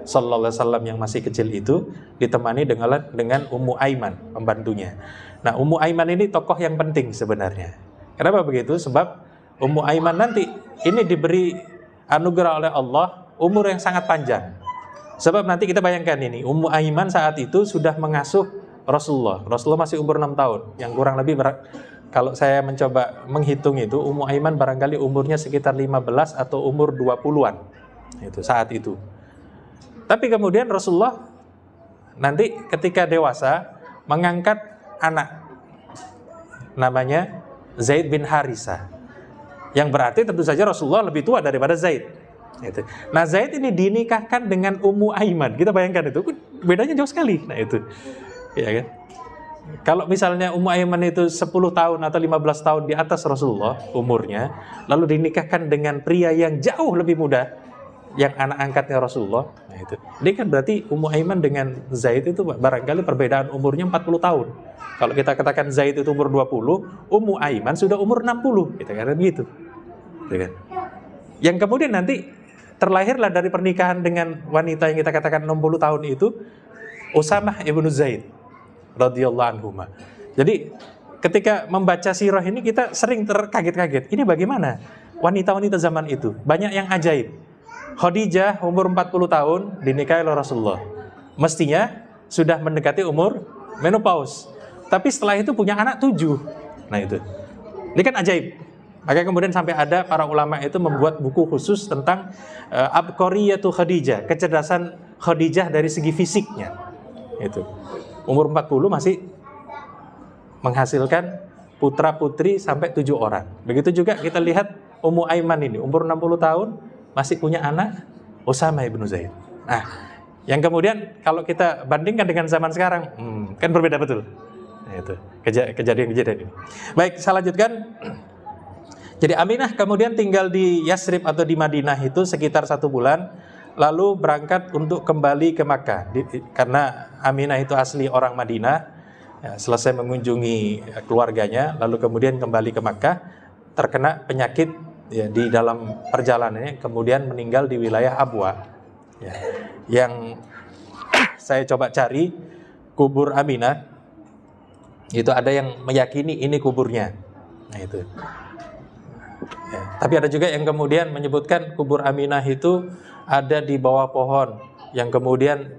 Sallallahu Alaihi Wasallam yang masih kecil itu, ditemani dengan Ummu Aiman, pembantunya. Nah, Ummu Aiman ini tokoh yang penting sebenarnya. Kenapa begitu? Sebab Ummu Aiman nanti ini diberi anugerah oleh Allah umur yang sangat panjang. Sebab nanti kita bayangkan ini, Ummu Aiman saat itu sudah mengasuh Rasulullah. Rasulullah masih umur 6 tahun, yang kurang lebih kalau saya mencoba menghitung itu, Ummu Aiman barangkali umurnya sekitar 15 atau umur 20-an. Itu saat itu. Tapi kemudian Rasulullah nanti ketika dewasa mengangkat anak namanya Zaid bin Harisah, yang berarti tentu saja Rasulullah lebih tua daripada Zaid. Nah, Zaid ini dinikahkan dengan Ummu Aiman. Kita bayangkan itu bedanya jauh sekali. Nah itu, ya kan? Kalau misalnya Ummu Aiman itu 10 tahun atau 15 tahun di atas Rasulullah umurnya, lalu dinikahkan dengan pria yang jauh lebih muda, yang anak angkatnya Rasulullah. Nah itu. Ini kan berarti Ummu Aiman dengan Zaid itu barangkali perbedaan umurnya 40 tahun. Kalau kita katakan Zaid itu umur 20, Ummu Aiman sudah umur 60. Kita katakan begitu. Yang kemudian nanti terlahirlah dari pernikahan dengan wanita yang kita katakan 60 tahun itu Usamah ibnu Zaid radhiyallahu anhuma. Jadi ketika membaca sirah ini kita sering terkaget-kaget. Ini bagaimana wanita-wanita zaman itu? Banyak yang ajaib. Khadijah umur 40 tahun dinikahi oleh Rasulullah. Mestinya sudah mendekati umur menopause. Tapi setelah itu punya anak 7. Nah itu. Ini kan ajaib. Maka kemudian sampai ada para ulama itu membuat buku khusus tentang Abqariyatu Khadijah, kecerdasan Khadijah dari segi fisiknya. Itu. Umur 40 masih menghasilkan putra-putri sampai 7 orang. Begitu juga kita lihat Ummu Aiman ini, umur 60 tahun masih punya anak Usamah ibnu Zaid. Nah, yang kemudian kalau kita bandingkan dengan zaman sekarang, kan berbeda betul. Nah, itu kejadian-kejadian ini. Baik, saya lanjutkan. Jadi Aminah kemudian tinggal di Yasrib atau di Madinah itu sekitar 1 bulan, lalu berangkat untuk kembali ke Makkah. Karena Aminah itu asli orang Madinah, ya, selesai mengunjungi keluarganya, lalu kemudian kembali ke Makkah, terkena penyakit ya, di dalam perjalanannya, kemudian meninggal di wilayah Abwa, ya, yang saya coba cari kubur Aminah, itu ada yang meyakini ini kuburnya. Nah itu. Ya. Tapi ada juga yang kemudian menyebutkan kubur Aminah itu ada di bawah pohon, yang kemudian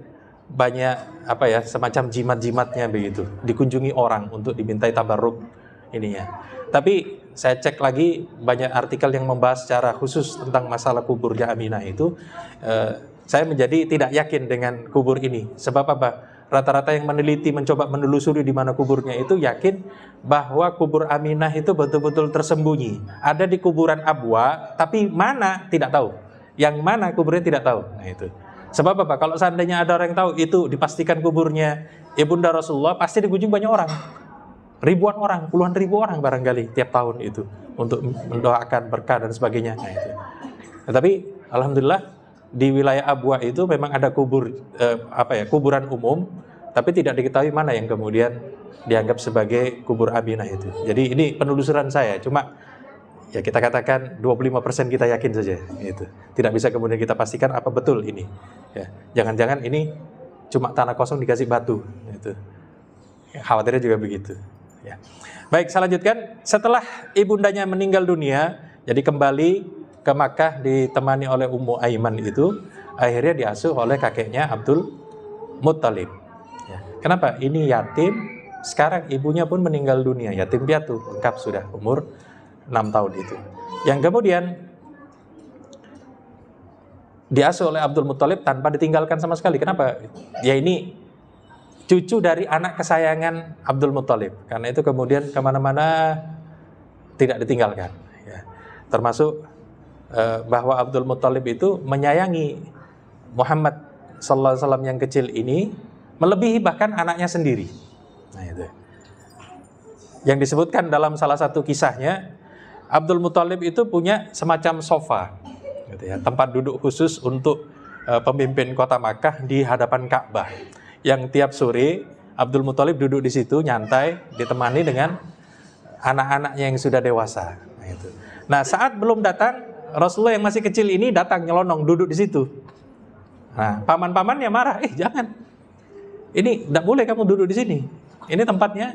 banyak semacam jimat-jimatnya begitu, dikunjungi orang untuk dimintai tabarruk ininya. Tapi saya cek lagi banyak artikel yang membahas secara khusus tentang masalah kuburnya Aminah itu. Saya menjadi tidak yakin dengan kubur ini. Sebab apa? Rata-rata yang meneliti, mencoba menelusuri di mana kuburnya itu yakin bahwa kubur Aminah itu betul-betul tersembunyi. Ada di kuburan Abwa, tapi mana tidak tahu. Yang mana kuburnya tidak tahu. Nah itu. Sebab apa? Kalau seandainya ada orang yang tahu itu dipastikan kuburnya Ibunda Rasulullah, pasti dikunjungi banyak orang. Ribuan orang, puluhan ribu orang barangkali tiap tahun itu untuk mendoakan berkah dan sebagainya. Nah itu. Tetapi alhamdulillah di wilayah Abwa itu memang ada kuburan umum, tapi tidak diketahui mana yang kemudian dianggap sebagai kubur Aminah itu. Jadi ini penelusuran saya, cuma ya kita katakan 25% kita yakin saja itu. Tidak bisa kemudian kita pastikan apa betul ini. Ya, jangan-jangan ini cuma tanah kosong dikasih batu itu. Ya, khawatirnya juga begitu. Ya. Baik, saya lanjutkan. Setelah ibundanya meninggal dunia, jadi kembali ke Makkah ditemani oleh Ummu Aiman itu, akhirnya diasuh oleh kakeknya Abdul Muttalib. Ya. Kenapa? Ini yatim, sekarang ibunya pun meninggal dunia, yatim piatu, lengkap sudah umur 6 tahun itu. Yang kemudian diasuh oleh Abdul Muttalib tanpa ditinggalkan sama sekali. Kenapa? Ya ini cucu dari anak kesayangan Abdul Muttalib. Karena itu kemudian kemana-mana tidak ditinggalkan. Ya. Termasuk bahwa Abdul Muttalib itu menyayangi Muhammad sallallahu alaihi wasallam yang kecil ini melebihi bahkan anaknya sendiri. Nah itu. Yang disebutkan dalam salah satu kisahnya, Abdul Muttalib itu punya semacam sofa, gitu ya, tempat duduk khusus untuk pemimpin kota Makkah di hadapan Ka'bah. Yang tiap sore Abdul Muttalib duduk di situ nyantai, ditemani dengan anak-anaknya yang sudah dewasa. Nah, itu. Nah saat belum datang Rasulullah yang masih kecil ini datang nyelonong duduk di situ. Nah, paman-pamannya marah, jangan. Ini tidak boleh kamu duduk di sini. Ini tempatnya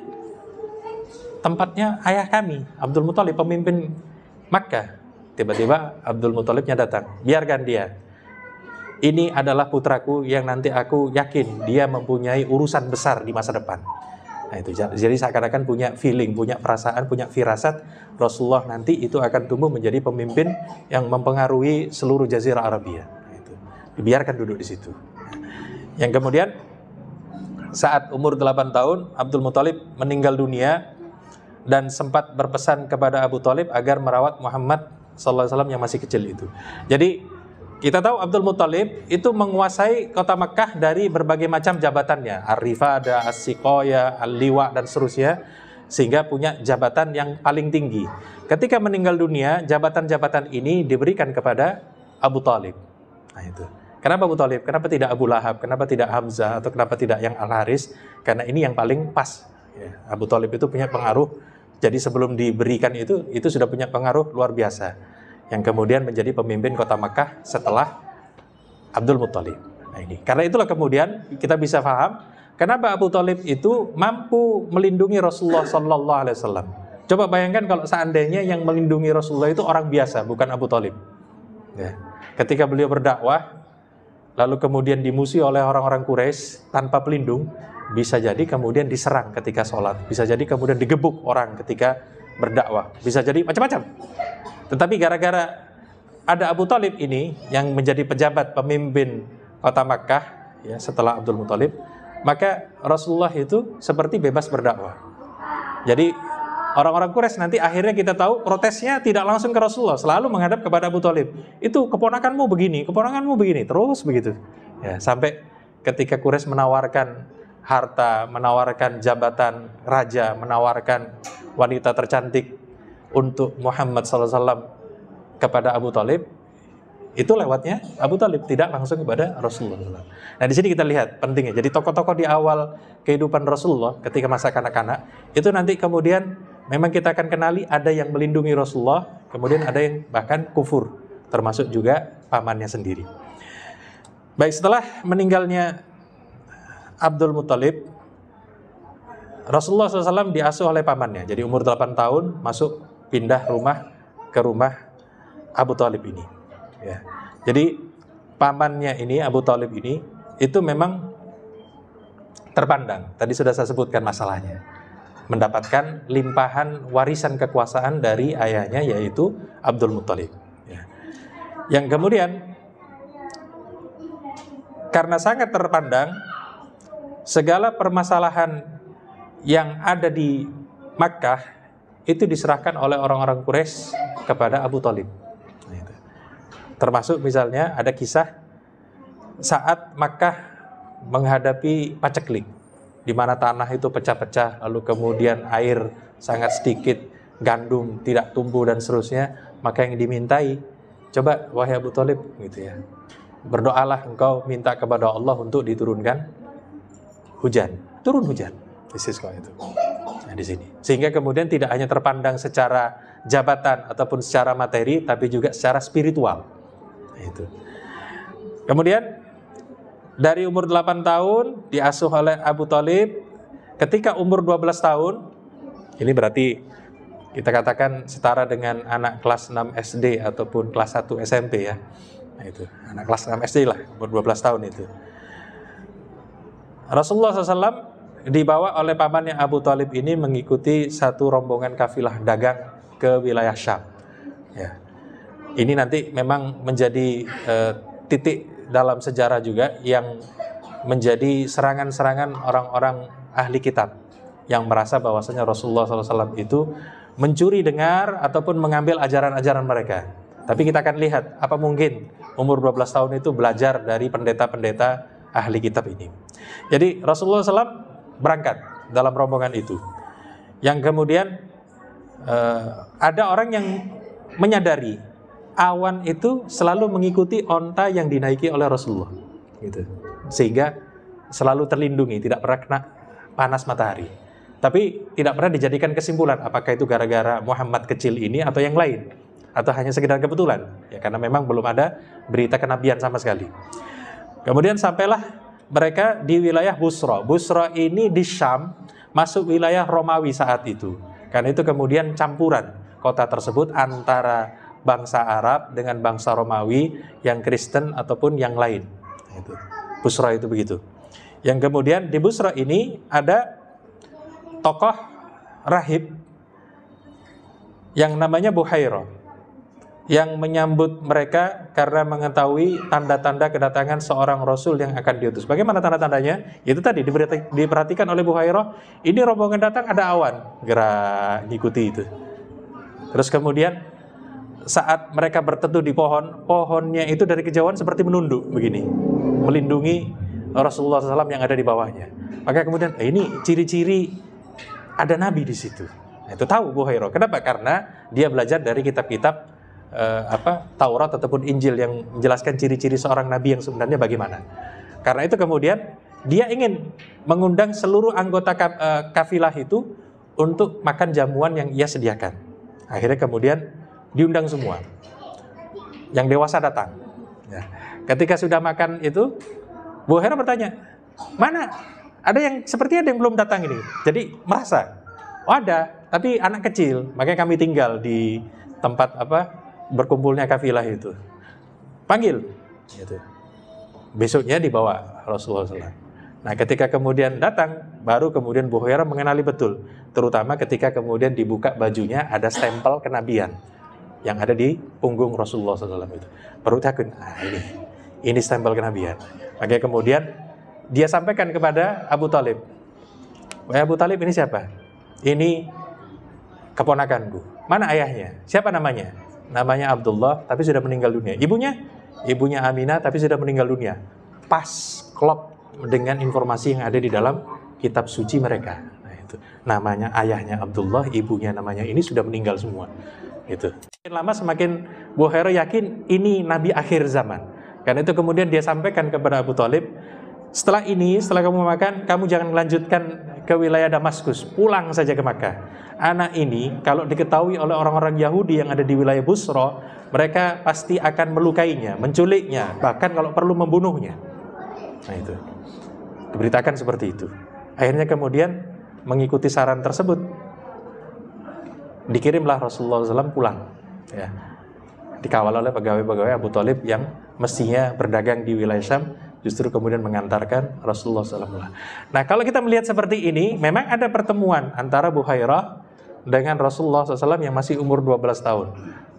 ayah kami, Abdul Muttalib, pemimpin Makkah. Tiba-tiba Abdul Muttalibnya datang, biarkan dia. Ini adalah putraku yang nanti aku yakin dia mempunyai urusan besar di masa depan. Nah itu, jadi seakan-akan punya feeling, punya perasaan, punya firasat Rasulullah nanti itu akan tumbuh menjadi pemimpin yang mempengaruhi seluruh Jazirah Arabia. Nah, itu dibiarkan duduk di situ. Yang kemudian saat umur 8 tahun Abdul Muttalib meninggal dunia dan sempat berpesan kepada Abu Thalib agar merawat Muhammad sallallahu alaihi wasallam yang masih kecil itu. Jadi kita tahu Abdul Muttalib itu menguasai kota Makkah dari berbagai macam jabatannya, Ar-Rifada, As-Siqaya, Al-Liwa dan seterusnya, sehingga punya jabatan yang paling tinggi. Ketika meninggal dunia, jabatan-jabatan ini diberikan kepada Abu Thalib. Nah itu. Kenapa Abu Thalib? Kenapa tidak Abu Lahab? Kenapa tidak Hamzah? Atau kenapa tidak yang Al-Haris? Karena ini yang paling pas. Ya, Abu Thalib itu punya pengaruh. Jadi sebelum diberikan itu sudah punya pengaruh luar biasa. Yang kemudian menjadi pemimpin kota Makkah setelah Abdul Muttalib. Nah ini, karena itulah kemudian kita bisa paham kenapa Abu Thalib itu mampu melindungi Rasulullah Sallallahu Alaihi Wasallam. Coba bayangkan kalau seandainya yang melindungi Rasulullah itu orang biasa, bukan Abu Thalib. Ya. Ketika beliau berdakwah, lalu kemudian dimusuhi oleh orang-orang Quraisy tanpa pelindung, bisa jadi kemudian diserang ketika sholat, bisa jadi kemudian digebuk orang ketika berdakwah, bisa jadi macam-macam. Tetapi gara-gara ada Abu Thalib ini yang menjadi pejabat pemimpin kota Makkah ya, setelah Abdul Muttalib, maka Rasulullah itu seperti bebas berdakwah. Jadi orang-orang Quraisy nanti akhirnya kita tahu protesnya tidak langsung ke Rasulullah, selalu menghadap kepada Abu Thalib. Itu keponakanmu begini, terus begitu. Ya, sampai ketika Quraisy menawarkan harta, menawarkan jabatan raja, menawarkan wanita tercantik untuk Muhammad SAW kepada Abu Thalib, itu lewatnya Abu Thalib, tidak langsung kepada Rasulullah. Nah di sini kita lihat pentingnya. Jadi tokoh-tokoh di awal kehidupan Rasulullah ketika masa kanak-kanak itu nanti kemudian memang kita akan kenali ada yang melindungi Rasulullah, kemudian ada yang bahkan kufur, termasuk juga pamannya sendiri. Baik, setelah meninggalnya Abdul Muthalib, Rasulullah SAW diasuh oleh pamannya. Jadi umur 8 tahun masuk pindah rumah ke rumah Abu Thalib ini. Ya. Jadi pamannya ini, Abu Thalib ini, itu memang terpandang. Tadi sudah saya sebutkan masalahnya. Mendapatkan limpahan warisan kekuasaan dari ayahnya, yaitu Abdul Muthalib. Ya. Yang kemudian, karena sangat terpandang, segala permasalahan yang ada di Makkah itu diserahkan oleh orang-orang Quraisy kepada Abu Thalib. Termasuk misalnya ada kisah saat Makkah menghadapi paceklik, di mana tanah itu pecah-pecah, lalu kemudian air sangat sedikit, gandum tidak tumbuh dan seterusnya. Maka yang dimintai, coba wahai Abu Thalib, gitu ya, berdoalah engkau minta kepada Allah untuk diturunkan hujan, turun hujan. Itu. Nah, di sini. Sehingga kemudian tidak hanya terpandang secara jabatan ataupun secara materi, tapi juga secara spiritual. Nah, itu. Kemudian dari umur 8 tahun diasuh oleh Abu Thalib. Ketika umur 12 tahun, ini berarti kita katakan setara dengan anak kelas 6 SD ataupun kelas 1 SMP ya. Nah, itu. Anak kelas 6 SD lah, umur 12 tahun itu. Rasulullah SAW dibawa oleh pamannya Abu Thalib ini mengikuti satu rombongan kafilah dagang ke wilayah Syam. Ya. Ini nanti memang menjadi titik dalam sejarah juga yang menjadi serangan-serangan orang-orang ahli kitab yang merasa bahwasanya Rasulullah SAW itu mencuri dengar ataupun mengambil ajaran-ajaran mereka. Tapi kita akan lihat apa mungkin umur 12 tahun itu belajar dari pendeta-pendeta ahli kitab ini. Jadi Rasulullah SAW berangkat dalam rombongan itu. Yang kemudian ada orang yang menyadari awan itu selalu mengikuti onta yang dinaiki oleh Rasulullah, gitu. Sehingga selalu terlindungi, tidak pernah kena panas matahari. Tapi tidak pernah dijadikan kesimpulan apakah itu gara-gara Muhammad kecil ini atau yang lain, atau hanya sekedar kebetulan. Ya, karena memang belum ada berita kenabian sama sekali. Kemudian sampailah mereka di wilayah Busra. Busra ini di Syam, masuk wilayah Romawi saat itu. Karena itu kemudian campuran kota tersebut antara bangsa Arab dengan bangsa Romawi yang Kristen ataupun yang lain. Busra itu begitu. Yang kemudian di Busra ini ada tokoh rahib yang namanya Buhairah, yang menyambut mereka karena mengetahui tanda-tanda kedatangan seorang Rasul yang akan diutus. Bagaimana tanda-tandanya? Itu tadi diperhatikan oleh Buhairah. Ini rombongan datang, ada awan, gerak ngikuti itu. Terus kemudian saat mereka berteduh di pohon, pohonnya itu dari kejauhan seperti menunduk begini, melindungi Rasulullah SAW yang ada di bawahnya. Maka kemudian ini ciri-ciri ada Nabi di situ. Nah, itu tahu Buhairah. Kenapa? Karena dia belajar dari kitab-kitab Taurat ataupun Injil yang menjelaskan ciri-ciri seorang nabi yang sebenarnya bagaimana. Karena itu kemudian dia ingin mengundang seluruh anggota kafilah itu untuk makan jamuan yang ia sediakan. Akhirnya kemudian diundang semua. Yang dewasa datang. Ya. Ketika sudah makan itu, Buhairah bertanya, mana? Ada yang sepertinya ada yang belum datang ini. Jadi merasa, oh ada, tapi anak kecil. Makanya kami tinggal di tempat berkumpulnya kafilah itu. Panggil gitu. Besoknya dibawa Rasulullah SAW. Nah, ketika kemudian datang, baru kemudian Buhairah mengenali betul, terutama ketika kemudian dibuka bajunya ada stempel kenabian yang ada di punggung Rasulullah SAW itu. Baru takut, ini stempel kenabian. Makanya kemudian dia sampaikan kepada Abu Thalib, wahai Abu Thalib, ini siapa? Ini keponakanku. Mana ayahnya? Siapa namanya? Namanya Abdullah, tapi sudah meninggal dunia. Ibunya Aminah, tapi sudah meninggal dunia. Pas, klop dengan informasi yang ada di dalam kitab suci mereka. Nah, itu namanya ayahnya Abdullah, ibunya namanya ini sudah meninggal semua. Itu. Semakin lama semakin Buhairah yakin ini Nabi akhir zaman. Karena itu kemudian dia sampaikan kepada Abu Thalib, setelah kamu makan, kamu jangan melanjutkan ke wilayah Damaskus, pulang saja ke Makkah. Anak ini kalau diketahui oleh orang-orang Yahudi yang ada di wilayah Busra, mereka pasti akan melukainya, menculiknya, bahkan kalau perlu membunuhnya. Nah itu. Diberitakan seperti itu. Akhirnya kemudian mengikuti saran tersebut, dikirimlah Rasulullah SAW pulang, ya. Dikawal oleh pegawai-pegawai Abu Thalib yang mestinya berdagang di wilayah Syam, justru kemudian mengantarkan Rasulullah SAW. Nah, kalau kita melihat seperti ini, memang ada pertemuan antara Buhairah dengan Rasulullah SAW yang masih umur 12 tahun.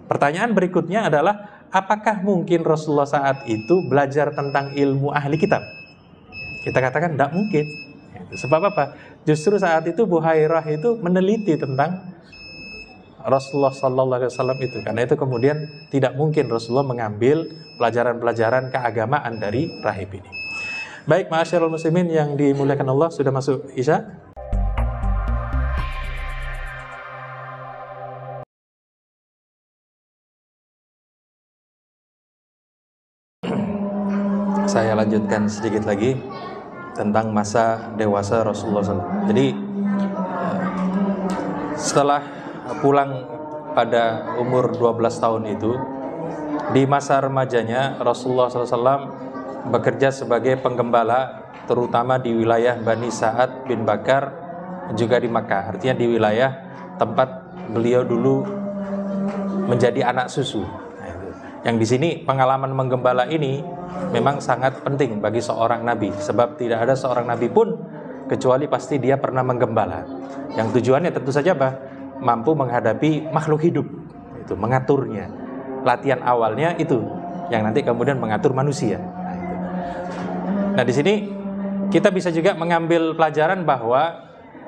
Pertanyaan berikutnya adalah, apakah mungkin Rasulullah saat itu belajar tentang ilmu ahli kitab? Kita katakan tidak mungkin. Sebab apa? Justru saat itu Buhairah itu meneliti tentang Rasulullah SAW itu. Karena itu kemudian tidak mungkin Rasulullah mengambil pelajaran-pelajaran keagamaan dari rahib ini. Baik, ma'asyiral muslimin yang dimuliakan Allah, sudah masuk Isya. Saya lanjutkan sedikit lagi tentang masa dewasa Rasulullah SAW. Jadi setelah pulang pada umur 12 tahun itu, di masa remajanya Rasulullah SAW bekerja sebagai penggembala, terutama di wilayah Bani Sa'ad bin Bakar, juga di Makkah. Artinya di wilayah tempat beliau dulu menjadi anak susu. Yang di sini pengalaman menggembala ini memang sangat penting bagi seorang nabi, sebab tidak ada seorang nabi pun kecuali pasti dia pernah menggembala. Yang tujuannya tentu saja apa? Mampu menghadapi makhluk hidup, itu mengaturnya. Latihan awalnya itu yang nanti kemudian mengatur manusia. Nah, di sini kita bisa juga mengambil pelajaran bahwa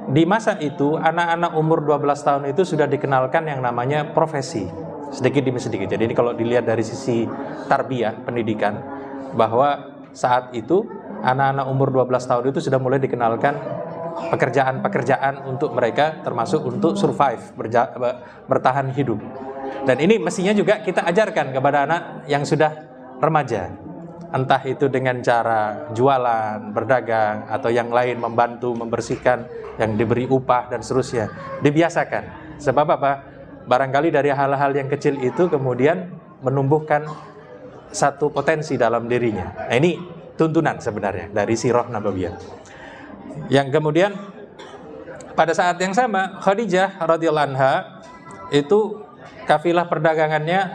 di masa itu anak-anak umur 12 tahun itu sudah dikenalkan yang namanya profesi sedikit demi sedikit. Jadi ini kalau dilihat dari sisi tarbiyah, pendidikan, bahwa saat itu anak-anak umur 12 tahun itu sudah mulai dikenalkan pekerjaan-pekerjaan untuk mereka, termasuk untuk survive, bertahan hidup. Dan ini mestinya juga kita ajarkan kepada anak yang sudah remaja, entah itu dengan cara jualan, berdagang, atau yang lain, membantu, membersihkan, yang diberi upah dan seterusnya. Dibiasakan. Sebab apa? Barangkali dari hal-hal yang kecil itu kemudian menumbuhkan satu potensi dalam dirinya. Nah, ini tuntunan sebenarnya dari sirah nabawiyah. Yang kemudian pada saat yang sama Khadijah radhiyallahu anha itu kafilah perdagangannya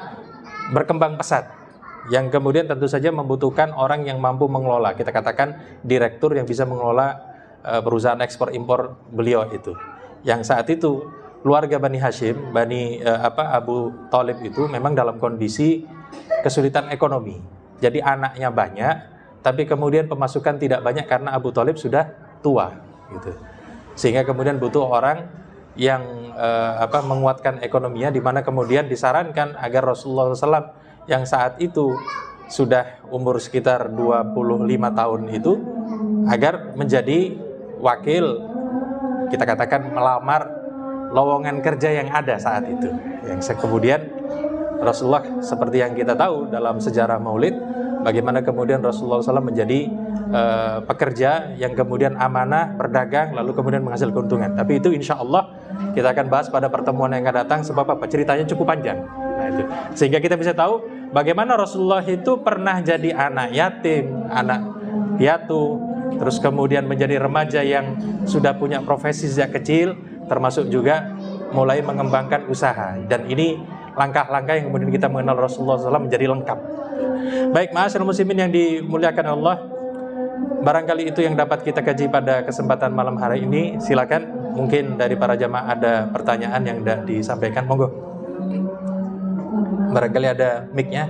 berkembang pesat, yang kemudian tentu saja membutuhkan orang yang mampu mengelola. Kita katakan direktur yang bisa mengelola perusahaan ekspor impor beliau itu. Yang saat itu keluarga Bani Hashim, Abu Thalib itu memang dalam kondisi kesulitan ekonomi. Jadi anaknya banyak, tapi kemudian pemasukan tidak banyak karena Abu Thalib sudah tua, gitu. Sehingga kemudian butuh orang yang menguatkan ekonominya, di mana kemudian disarankan agar Rasulullah SAW yang saat itu sudah umur sekitar 25 tahun itu agar menjadi wakil, kita katakan melamar lowongan kerja yang ada saat itu. Yang kemudian Rasulullah, seperti yang kita tahu dalam sejarah Maulid, bagaimana kemudian Rasulullah SAW menjadi pekerja yang kemudian amanah, berdagang, lalu kemudian menghasilkan keuntungan. Tapi itu insya Allah kita akan bahas pada pertemuan yang akan datang, sebab apa? Ceritanya cukup panjang. Nah, itu. Sehingga kita bisa tahu bagaimana Rasulullah itu pernah jadi anak yatim, anak piatu, terus kemudian menjadi remaja yang sudah punya profesi sejak kecil, termasuk juga mulai mengembangkan usaha. Dan ini langkah-langkah yang kemudian kita mengenal Rasulullah SAW menjadi lengkap. Baik, ma'asyiral muslimin yang dimuliakan Allah, barangkali itu yang dapat kita kaji pada kesempatan malam hari ini. Silakan, mungkin dari para jamaah ada pertanyaan yang tidak disampaikan, monggo. Barangkali ada mic-nya.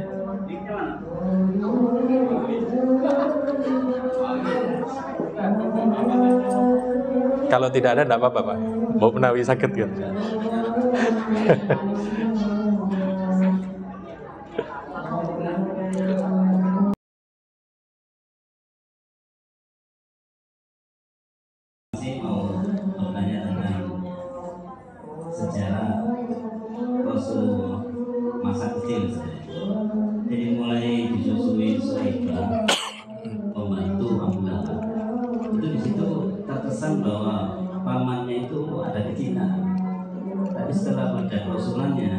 Kalau tidak ada, tidak apa-apa, Pak. Mau menawi sakit kan? Sejarah Rasul masa kecil saya. Jadi mulai disusui Suhaibah, pembantu Abu Lahab. Itu di situ terkesan bahwa pamannya itu ada di Cina. Tapi setelah pada Rasulannya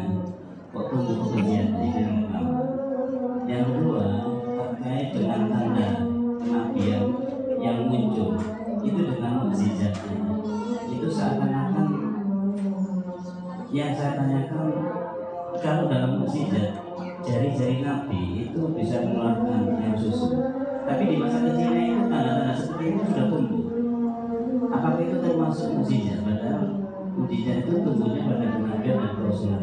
kalau dalam mukjizat jari-jari Nabi itu bisa mengeluarkan air susu, tapi di masa kecilnya itu tanda-tanda seperti itu sudah tumbuh. Apakah itu termasuk mukjizat? Padahal mukjizat itu tumbuhnya pada kenabian dan kerasulan.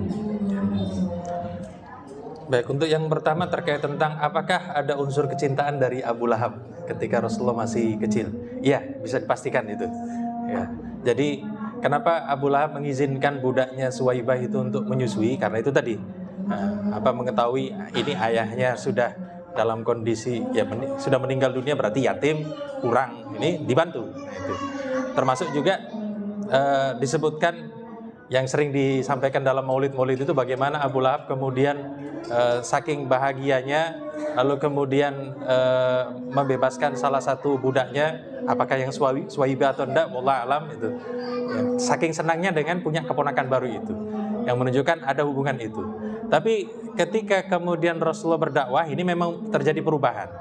Baik, untuk yang pertama terkait tentang apakah ada unsur kecintaan dari Abu Lahab ketika Rasulullah masih kecil. Iya, bisa dipastikan itu. Ya. Jadi kenapa Abu Lahab mengizinkan budaknya Suwaibah itu untuk menyusui? Karena itu tadi mengetahui ini ayahnya sudah dalam kondisi sudah meninggal dunia, berarti yatim, kurang, ini dibantu. Nah, itu termasuk juga disebutkan yang sering disampaikan dalam maulid-maulid itu bagaimana Abu Lahab kemudian saking bahagianya lalu kemudian membebaskan salah satu budaknya, apakah yang Suwaibah atau enggak, wallah alam itu. Ya, saking senangnya dengan punya keponakan baru itu, yang menunjukkan ada hubungan itu. Tapi ketika kemudian Rasulullah berdakwah, ini memang terjadi perubahan.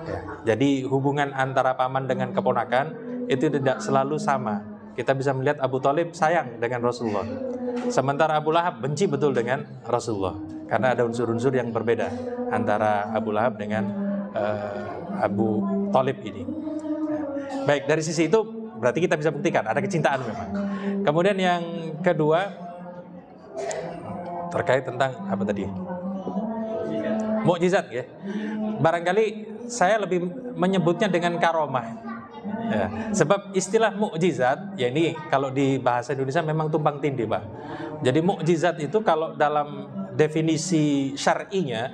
Ya, jadi hubungan antara paman dengan keponakan itu tidak selalu sama. Kita bisa melihat Abu Thalib sayang dengan Rasulullah, sementara Abu Lahab benci betul dengan Rasulullah, karena ada unsur-unsur yang berbeda antara Abu Lahab dengan Abu Thalib ini. Baik, dari sisi itu berarti kita bisa buktikan ada kecintaan memang. Kemudian yang kedua terkait tentang apa tadi? Mukjizat, ya. Barangkali saya lebih menyebutnya dengan karomah. Ya, sebab istilah mukjizat, ya ini kalau di bahasa Indonesia memang tumpang tindih, Pak. Jadi mukjizat itu kalau dalam definisi syar'inya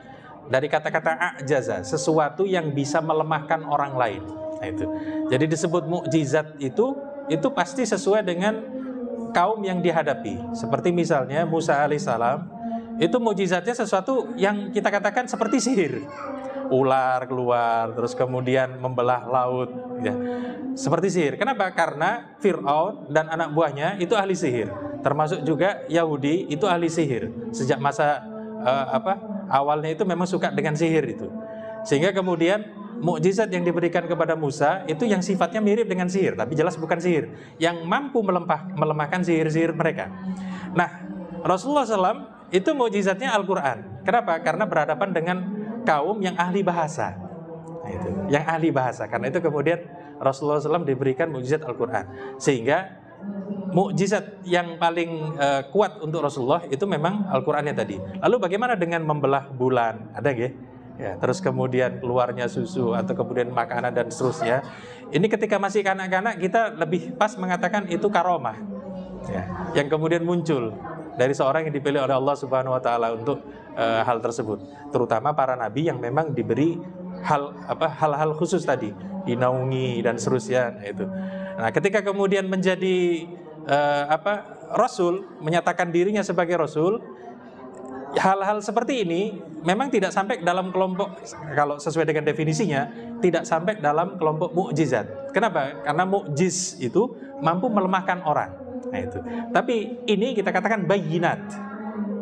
dari kata-kata a'jaza, sesuatu yang bisa melemahkan orang lain. Nah, itu. Jadi disebut mukjizat itu pasti sesuai dengan kaum yang dihadapi. Seperti misalnya Musa alaihissalam, itu mukjizatnya sesuatu yang kita katakan seperti sihir. Ular keluar, terus kemudian membelah laut, ya. Seperti sihir. Kenapa? Karena Fir'aun dan anak buahnya itu ahli sihir. Termasuk juga Yahudi itu ahli sihir. Sejak masa awalnya itu memang suka dengan sihir itu. Sehingga kemudian mukjizat yang diberikan kepada Musa itu yang sifatnya mirip dengan sihir, tapi jelas bukan sihir, yang mampu melemahkan sihir-sihir mereka. Nah, Rasulullah SAW itu mukjizatnya Al-Quran. Kenapa? Karena berhadapan dengan kaum yang ahli bahasa. Nah, itu, yang ahli bahasa. Karena itu kemudian Rasulullah SAW diberikan mukjizat Al-Quran. Sehingga mukjizat yang paling kuat untuk Rasulullah itu memang Al-Qurannya tadi. Lalu bagaimana dengan membelah bulan? Ada nggih? Ya, terus kemudian keluarnya susu atau kemudian makanan dan seterusnya. Ini ketika masih kanak-kanak kita lebih pas mengatakan itu karomah, ya, yang kemudian muncul dari seorang yang dipilih oleh Allah Subhanahu Wa Taala untuk hal tersebut. Terutama para nabi yang memang diberi hal-hal khusus tadi, dinaungi dan seterusnya. Nah, itu. Nah, ketika kemudian menjadi Rasul, menyatakan dirinya sebagai Rasul, hal-hal seperti ini memang tidak sampai dalam kelompok, kalau sesuai dengan definisinya, tidak sampai dalam kelompok mukjizat. Kenapa? Karena mukjiz itu mampu melemahkan orang. Nah, itu. Tapi ini kita katakan bayinat.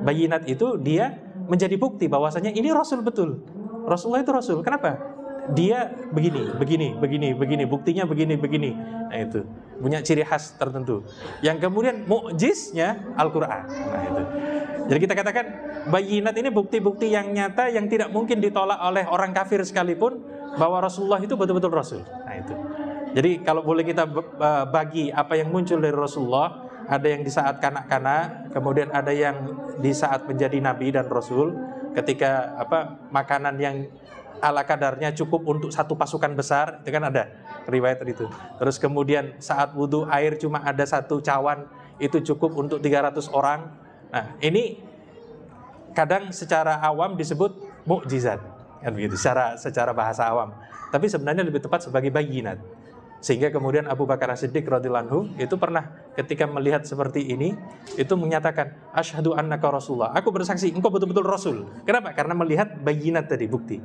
Bayinat itu dia menjadi bukti bahwasanya ini Rasul betul. Rasulullah itu Rasul. Kenapa? Dia begini, buktinya begini. Nah, itu punya ciri khas tertentu. Yang kemudian mukjiznya Al-Quran. Nah, itu. Jadi kita katakan bayinat ini bukti-bukti yang nyata yang tidak mungkin ditolak oleh orang kafir sekalipun bahwa Rasulullah itu betul-betul Rasul. Nah, itu. Jadi kalau boleh kita bagi apa yang muncul dari Rasulullah, ada yang di saat kanak-kanak, kemudian ada yang di saat menjadi Nabi dan Rasul, ketika makanan yang ala kadarnya cukup untuk satu pasukan besar, itu kan ada riwayat itu. Terus kemudian saat wudhu air cuma ada satu cawan, itu cukup untuk 300 orang. Nah, ini kadang secara awam disebut mukjizat, kan begitu, secara bahasa awam. Tapi sebenarnya lebih tepat sebagai bayinat. Sehingga kemudian Abu Bakar As-Siddiq radhiyallahu anhu itu pernah ketika melihat seperti ini, itu menyatakan, asyhadu annaka Rasulullah. Aku bersaksi engkau betul-betul Rasul. Kenapa? Karena melihat bayinat tadi, bukti.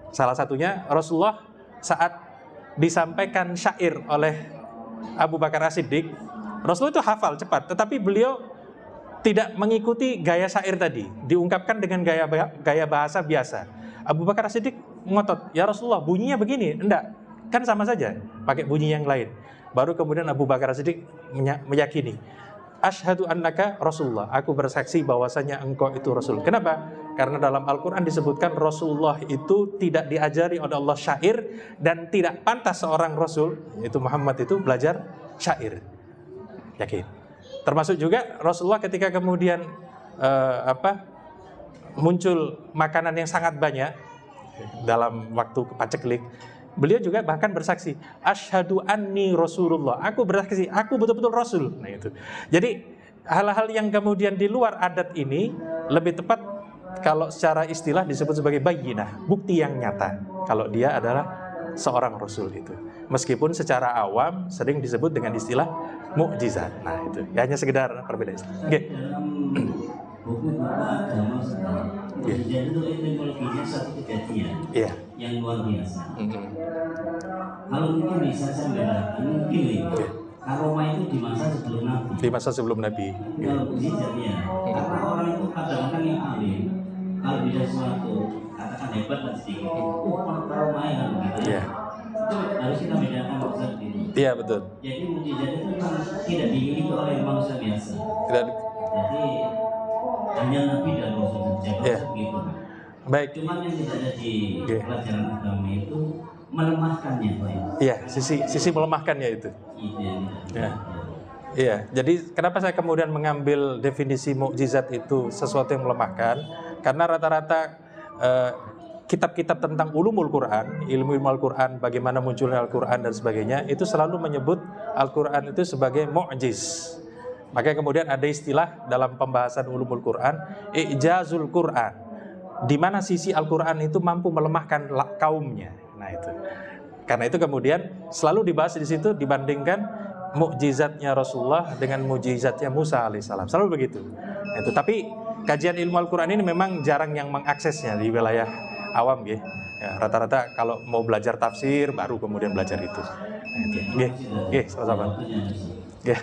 Salah satunya Rasulullah saat disampaikan syair oleh Abu Bakar As-Siddiq, Rasulullah itu hafal cepat, tetapi beliau tidak mengikuti gaya syair tadi, diungkapkan dengan gaya bahasa biasa. Abu Bakar As-Siddiq ngotot, ya Rasulullah bunyinya begini. Enggak, kan sama saja, pakai bunyi yang lain. Baru kemudian Abu Bakar As-Siddiq meyakini, asyhadu annaka Rasulullah. Aku bersaksi bahwasanya engkau itu Rasul. Kenapa? Karena dalam Al-Quran disebutkan Rasulullah itu tidak diajari oleh Allah syair, dan tidak pantas seorang Rasul, yaitu Muhammad, itu belajar syair. Yakin. Termasuk juga Rasulullah ketika kemudian muncul makanan yang sangat banyak dalam waktu paceklik, beliau juga bahkan bersaksi, asyhadu anni Rasulullah. Aku bersaksi, aku betul-betul Rasul. Nah itu. Jadi hal-hal yang kemudian di luar adat ini lebih tepat kalau secara istilah disebut sebagai bayyinah, bukti yang nyata kalau dia adalah seorang Rasul itu. Meskipun secara awam sering disebut dengan istilah mukjizat. Nah itu, ya, hanya sekedar perbedaan istilah. Okay. Buku-buku agama sekarang, mukjizat itu etimologinya satu kejadian yang luar biasa. Kalau mungkin bisa saya bedakan, mungkin karoma itu di masa sebelum Nabi. Di masa sebelum Nabi. Kalau mukjizat ya, karena orang itu kadang-kadang yang alim, kalau bisa sesuatu katakan hebat dan sedikit, karoma yang gitu. Itu harus kita bedakan seperti itu. Iya betul. Jadi mukjizat itu memang tidak dimiliki oleh manusia biasa. Tidak. Jadi hanya Nabi dan Rasul saja, begitu. Baik. Cuma yang tidak ada di pelajaran agama itu melemahkannya, Pak. Iya, sisi melemahkannya itu. Iya. Jadi kenapa saya kemudian mengambil definisi mukjizat itu sesuatu yang melemahkan? Karena rata-rata kitab-kitab tentang ulumul Quran, ilmu Al-Quran, bagaimana munculnya Al-Quran dan sebagainya, itu selalu menyebut Al-Quran itu sebagai mu'jiz. Makanya kemudian ada istilah dalam pembahasan ulumul Quran, i'jazul Quran, di mana sisi Al-Quran itu mampu melemahkan kaumnya. Nah itu. Karena itu kemudian selalu dibahas di situ dibandingkan mukjizatnya Rasulullah dengan mukjizatnya Musa alaihissalam. Selalu begitu. Nah, itu. Tapi kajian ilmu Al-Quran ini memang jarang yang mengaksesnya di wilayah awam, ya. Rata-rata kalau mau belajar tafsir baru kemudian belajar itu. Nah, itu. Sama-sama. Ya.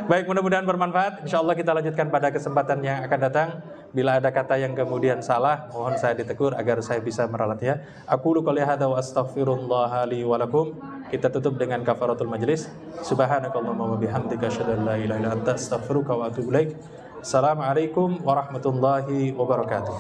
Baik, mudah-mudahan bermanfaat. Insya Allah kita lanjutkan pada kesempatan yang akan datang. Bila ada kata yang kemudian salah, mohon saya ditegur agar saya bisa meralatnya. Aqulu qouli hadza wa astaghfirullah li wa lakum. Kita tutup dengan kafaratul majlis. Subhanakallahumma wa bihamdika asyhadu an la ilaha illa anta astaghfiruka wa atubu ilaik. Assalamualaikum warahmatullahi wabarakatuh.